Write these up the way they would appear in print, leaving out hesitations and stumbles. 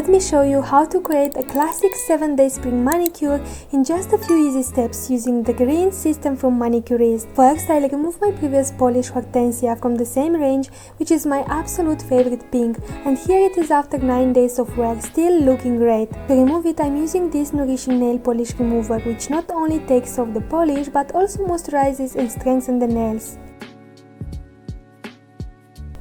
let me show you how to create a classic 7-day spring manicure in just a few easy steps using the green system from Manucurist. First, I'll remove my previous polish Hortensia from the same range, which is my absolute favorite pink, and here it is after 9 days of wear, still looking great. To remove it, I'm using this nourishing nail polish remover, which not only takes off the polish but also moisturizes and strengthens the nails.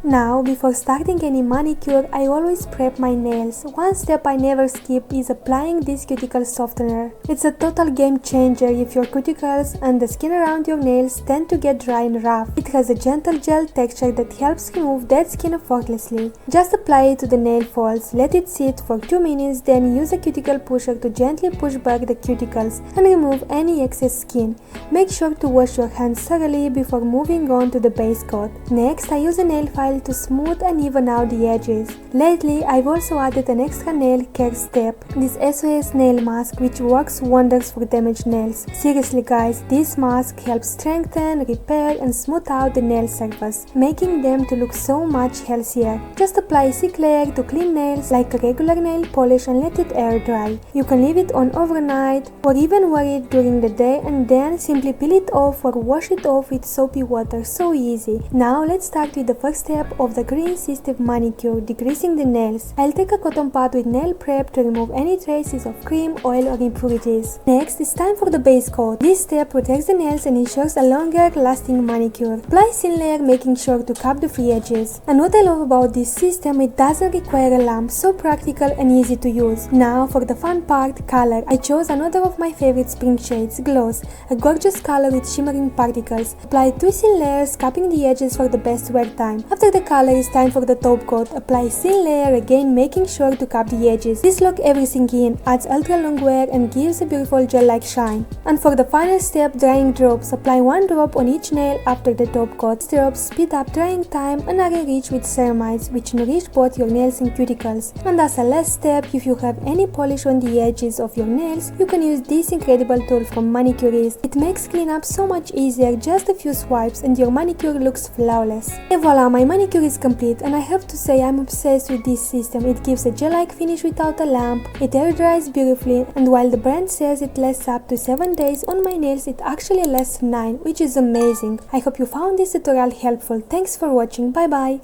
Now, before starting any manicure, I always prep my nails. One step I never skip is applying this cuticle softener. It's a total game changer if your cuticles and the skin around your nails tend to get dry and rough. It has a gentle gel texture that helps remove dead skin effortlessly. Just apply it to the nail folds, let it sit for 2 minutes, then use a cuticle pusher to gently push back the cuticles and remove any excess skin. Make sure to wash your hands thoroughly before moving on to the base coat. Next, I use a nail file to smooth and even out the edges. Lately, I've also added an extra nail care step, this SOS nail mask, which works wonders for damaged nails. Seriously guys, this mask helps strengthen, repair and smooth out the nail surface, making them to look so much healthier. Just apply a thick layer to clean nails like a regular nail polish and let it air dry. You can leave it on overnight or even wear it during the day and then simply peel it off or wash it off with soapy water. So easy. Now let's start with the first step of the green system manicure, degreasing the nails. I'll take a cotton pad with nail prep to remove any traces of cream, oil or impurities. Next, it's time for the base coat. This step protects the nails and ensures a longer lasting manicure. Apply thin layer, making sure to cap the free edges. And what I love about this system, it doesn't require a lamp, so practical and easy to use. Now for the fun part, color. I chose another of my favorite spring shades, Gloss, a gorgeous color with shimmering particles. Apply 2 thin layers, capping the edges for the best wear time. After the color, it's time for the top coat. Apply thin layer again, making sure to cap the edges. This locks everything in, adds ultra long wear and gives a beautiful gel-like shine. And for the final step, drying drops. Apply 1 drop on each nail after the top coat. These drops speed up drying time and are enriched with ceramides, which nourish both your nails and cuticles. And as a last step, if you have any polish on the edges of your nails, you can use this incredible tool from Manicurist. It makes cleanup so much easier, just a few swipes and your manicure looks flawless. And voila, my manicure is complete, and I have to say I'm obsessed with this system. It gives a gel-like finish without a lamp, it air dries beautifully, and while the brand says it lasts up to 7 days, on my nails it actually lasts 9, which is amazing. I hope you found this tutorial helpful. Thanks for watching, bye bye!